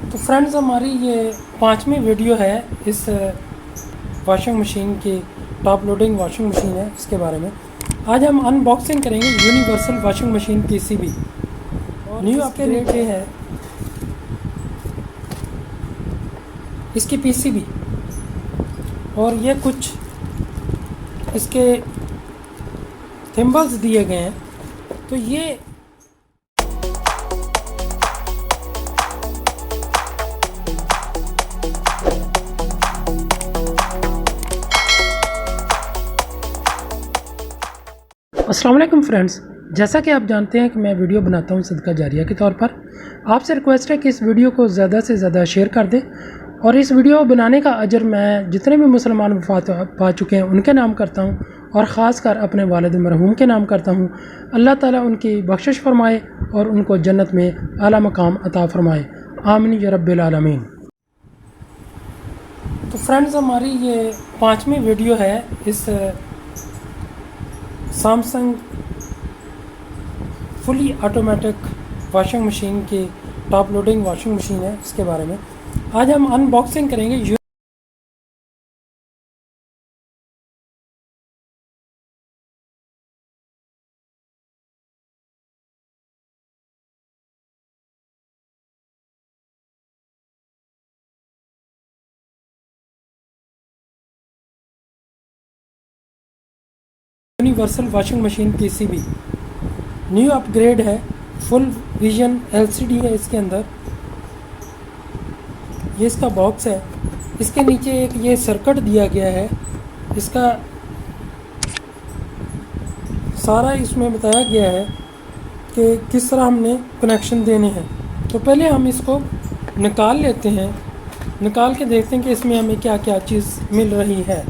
तो फ्रेंड्स, हमारी ये 5वीं वीडियो है इस वॉशिंग मशीन की। टॉप लोडिंग वॉशिंग मशीन है, इसके बारे में आज हम अनबॉक्सिंग करेंगे। Universal washing machine PCB new आपके नीचे है इसकी पीसीबी, और ये कुछ इसके थिम्बल्स दिए गए हैं। तो ये अस्सलाम वालेकुम फ्रेंड्स, जैसा कि आप जानते हैं कि मैं वीडियो बनाता हूं सदका जारिया के तौर पर। आपसे रिक्वेस्ट है कि इस वीडियो को ज़्यादा से ज़्यादा शेयर कर दें, और इस वीडियो बनाने का अजर मैं जितने भी मुसलमान वफ़ात पा चुके हैं उनके नाम करता हूं, और ख़ास कर अपने वालिद मरहूम के नाम करता हूं। अल्लाह ताला उनकी बख्शिश फरमाए और उनको जन्नत में आला मकाम अता फरमाए, आमीन या रब्बिल आलमीन। तो फ्रेंड्स, हमारी ये 5वीं वीडियो है इस Samsung fully automatic washing machine की। टॉप लोडिंग वॉशिंग मशीन है, इसके बारे में आज हम अनबॉक्सिंग करेंगे। Universal washing machine PCB new upgrade है, फुल विजन एलसीडी है इसके अंदर। ये इसका बॉक्स है, इसके नीचे एक ये सर्किट दिया गया है। इसका सारा इसमें बताया गया है कि किस तरह हमने कनेक्शन देने हैं। तो पहले हम इसको निकाल लेते हैं, निकाल के देखते हैं कि इसमें हमें क्या क्या चीज़ मिल रही है।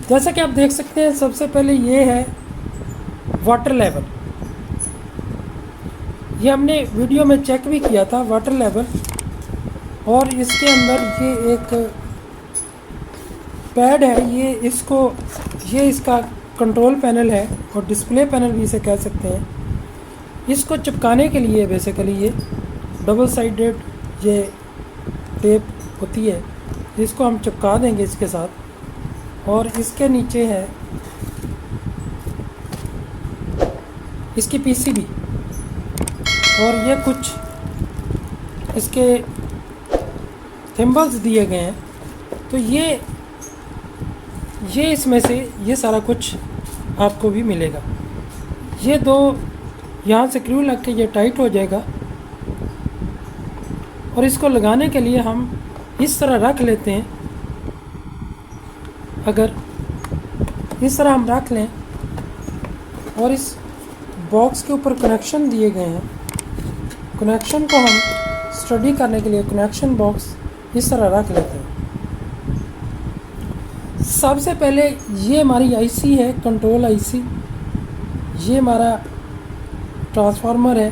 जैसा कि आप देख सकते हैं, सबसे पहले ये है वाटर लेवल। ये हमने वीडियो में चेक भी किया था, वाटर लेवल। और इसके अंदर ये एक पैड है, ये इसका कंट्रोल पैनल है, और डिस्प्ले पैनल भी इसे कह सकते हैं। इसको चिपकाने के लिए बेसिकली ये डबल साइडेड ये टेप होती है, इसको हम चिपका देंगे इसके साथ। और इसके नीचे है इसकी पीसीबी, और ये कुछ इसके थिम्बल्स दिए गए हैं। तो ये इसमें से ये सारा कुछ आपको भी मिलेगा। ये दो यहाँ से स्क्रू लग के ये टाइट हो जाएगा, और इसको लगाने के लिए हम इस तरह रख लेते हैं। अगर इस तरह हम रख लें, और इस बॉक्स के ऊपर कनेक्शन दिए गए हैं, कनेक्शन को हम स्टडी करने के लिए कनेक्शन बॉक्स इस तरह रख लेते हैं। सबसे पहले ये हमारी आईसी है, कंट्रोल आईसी। ये हमारा ट्रांसफार्मर है,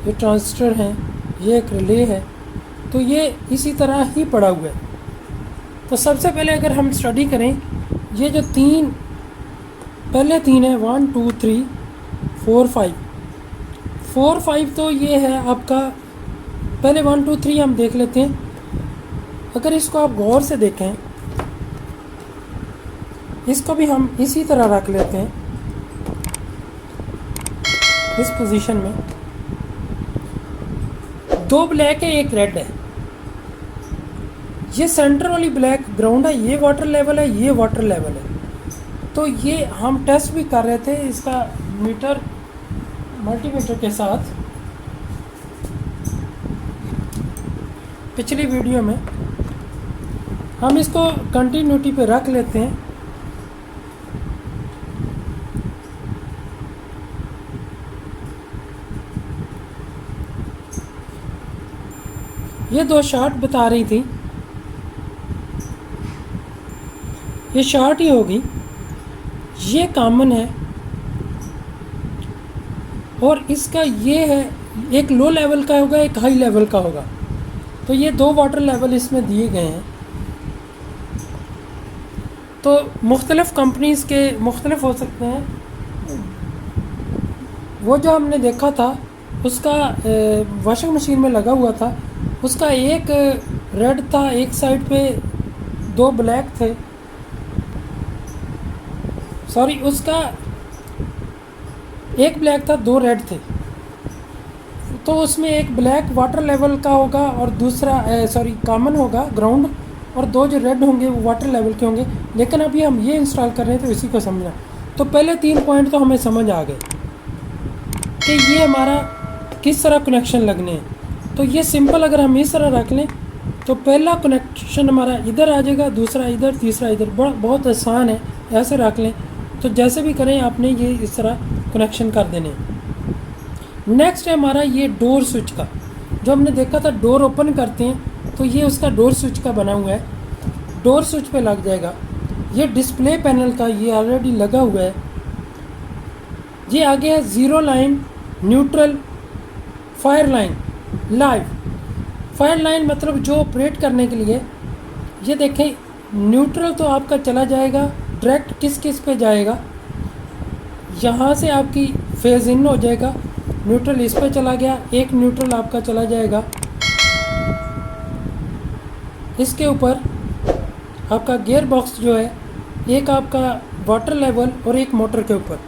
ये ट्रांजिस्टर हैं, ये एक रिले है। तो ये इसी तरह ही पड़ा हुआ है। तो सबसे पहले अगर हम स्टडी करें, ये जो पहले तीन है 1 2 3 4 5 4 5, तो ये है आपका। पहले 1 2 3 हम देख लेते हैं। अगर इसको आप गौर से देखें, इसको भी हम इसी तरह रख लेते हैं इस पोजीशन में। दो ब्लैक है, एक रेड है। ये सेंटर वाली ब्लैक ग्राउंड है, ये वाटर लेवल है, ये वाटर लेवल है। तो ये हम टेस्ट भी कर रहे थे इसका मल्टीमीटर के साथ पिछली वीडियो में। हम इसको कंटिन्यूटी पे रख लेते हैं। ये दो शार्ट बता रही थी, ये शार्ट ही होगी। ये कॉमन है, और इसका ये है, एक लो लेवल का होगा, एक हाई लेवल का होगा। तो ये दो वाटर लेवल इसमें दिए गए हैं। तो मुख्तलिफ़ कंपनीज़ के मुख्तलिफ हो सकते हैं। वो जो हमने देखा था उसका वॉशिंग मशीन में लगा हुआ था, उसका एक रेड था, एक साइड पे 2 ब्लैक थे, सॉरी उसका एक ब्लैक था 2 रेड थे। तो उसमें एक ब्लैक वाटर लेवल का होगा और दूसरा कॉमन होगा ग्राउंड, और 2 जो रेड होंगे वो वाटर लेवल के होंगे। लेकिन अभी हम ये इंस्टॉल कर रहे हैं तो इसी को समझना। तो पहले 3 पॉइंट तो हमें समझ आ गए कि ये हमारा किस तरह कनेक्शन लगने हैं। तो ये सिंपल अगर हम इस तरह रख लें तो पहला कनेक्शन हमारा इधर आ जाएगा, दूसरा इधर, तीसरा इधर। बहुत आसान है, ऐसे रख लें। तो जैसे भी करें आपने ये इस तरह कनेक्शन कर देने। नेक्स्ट है हमारा ये डोर स्विच का, जो हमने देखा था डोर ओपन करते हैं तो ये उसका डोर स्विच का बना हुआ है। डोर स्विच पे लग जाएगा। ये डिस्प्ले पैनल का ये ऑलरेडी लगा हुआ है। ये आगे है zero line, neutral, fire line, live. Fire line मतलब जो ऑपरेट करने के लिए, ये देखें न्यूट्रल तो आपका चला जाएगा डायरेक्ट किस किस पे जाएगा, यहाँ से आपकी फेज इन हो जाएगा, न्यूट्रल इस पे चला गया, एक न्यूट्रल आपका चला जाएगा इसके ऊपर। आपका गियर बॉक्स जो है, एक आपका वाटर लेवल और एक मोटर के ऊपर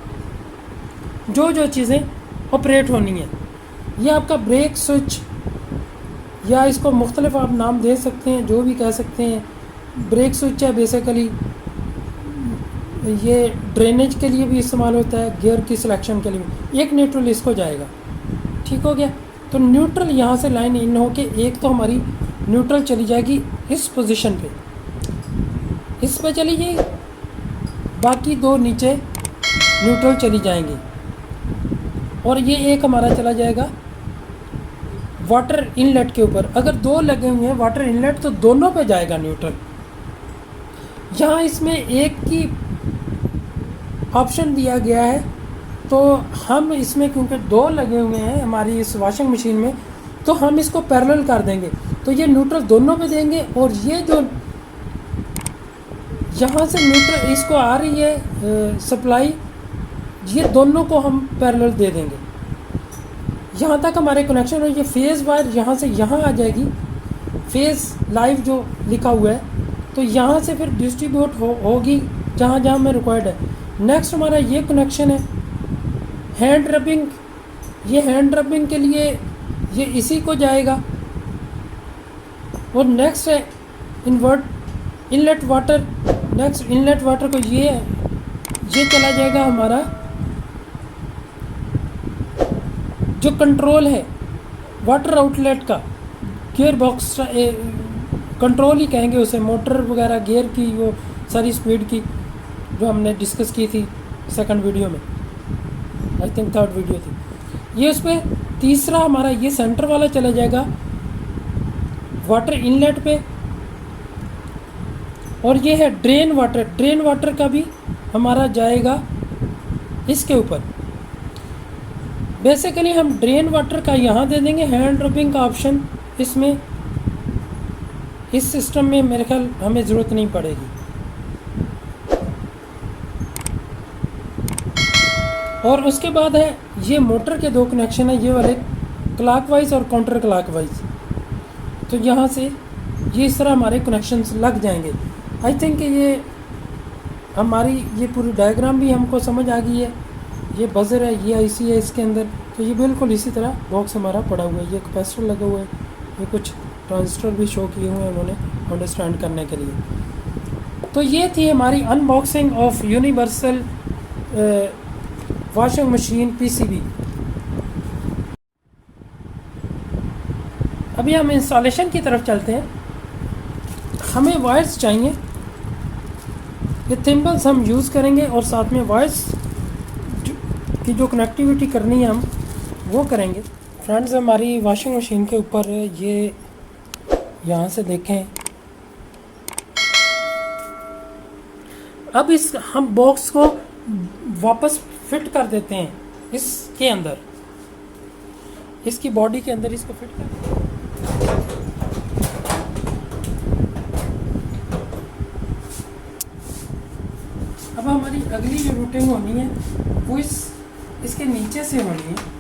जो जो चीज़ें ऑपरेट होनी है। यह आपका ब्रेक स्विच, या इसको मुख्तलिफ आप नाम दे सकते हैं, जो भी कह सकते हैं। ब्रेक स्विच है बेसिकली, ये ड्रेनेज के लिए भी इस्तेमाल होता है, गियर की सिलेक्शन के लिए भी। एक न्यूट्रल इसको जाएगा, ठीक हो गया। तो न्यूट्रल यहाँ से लाइन इन हो के एक तो हमारी न्यूट्रल चली जाएगी इस पोजीशन पे, इस पे चली जाएगी, बाकी 2 नीचे न्यूट्रल चली जाएंगी, और ये एक हमारा चला जाएगा वाटर इनलेट के ऊपर। अगर 2 लगे हुए हैं वाटर इनलेट तो दोनों पे जाएगा न्यूट्रल। यहाँ इसमें एक की ऑप्शन दिया गया है, तो हम इसमें क्योंकि 2 लगे हुए हैं हमारी इस वॉशिंग मशीन में, तो हम इसको पैरेलल कर देंगे। तो ये न्यूट्रल दोनों पे देंगे, और ये जो यहाँ से न्यूट्रल इसको आ रही है सप्लाई, ये दोनों को हम पैरेलल दे देंगे। यहाँ तक हमारे कनेक्शन है। ये फेज़ वायर यहाँ से यहाँ आ जाएगी, फेज़ लाइव जो लिखा हुआ है, तो यहाँ से फिर डिस्ट्रीब्यूट होगी जहाँ जहाँ में रिक्वायर्ड है। नेक्स्ट हमारा ये कनेक्शन है हैंड रबिंग। ये हैंड रबिंग के लिए ये इसी को जाएगा। और नेक्स्ट है inlet water. Next inlet water को ये चला जाएगा हमारा जो कंट्रोल है वाटर आउटलेट का, गियर बॉक्स कंट्रोल ही कहेंगे उसे, मोटर वगैरह गियर की वो सारी स्पीड की जो हमने डिस्कस की थी सेकंड वीडियो में, आई थिंक 3rd वीडियो थी ये। उस पर तीसरा हमारा ये सेंटर वाला चला जाएगा वाटर इनलेट पे। और ये है ड्रेन वाटर। ड्रेन वाटर का भी हमारा जाएगा इसके ऊपर। बेसिकली हम ड्रेन वाटर का यहाँ दे देंगे, हैंड रबिंग का ऑप्शन इसमें इस सिस्टम में मेरे ख्याल हमें ज़रूरत नहीं पड़ेगी। और उसके बाद है ये मोटर के 2 कनेक्शन है, ये वाले क्लॉकवाइज और काउंटर क्लॉकवाइज। तो यहाँ से ये इस तरह हमारे कनेक्शंस लग जाएंगे। आई थिंक ये हमारी ये पूरी डायग्राम भी हमको समझ आ गई है। ये बजर है, ये आईसी है इसके अंदर। तो ये बिल्कुल इसी तरह बॉक्स हमारा पड़ा हुआ है। ये कैपेसिटर लगा हुआ है, ये कुछ ट्रांजिस्टर भी शो किए हुए हैं उन्होंने अंडरस्टैंड करने के लिए। तो ये थी हमारी unboxing of universal washing machine PCB. अभी हम इंस्टॉलेशन की तरफ चलते हैं। हमें वायर्स चाहिए, ये थिम्बल्स हम यूज़ करेंगे और साथ में वायर्स की जो कनेक्टिविटी करनी है हम वो करेंगे। फ्रेंड्स हमारी वॉशिंग मशीन के ऊपर ये यहाँ से देखें, अब इस हम बॉक्स को वापस फिट कर देते हैं इसके अंदर, इसकी बॉडी के अंदर इसको फिट कर। अब हमारी अगली जो रूटिंग होनी है वो इसके नीचे से होनी है।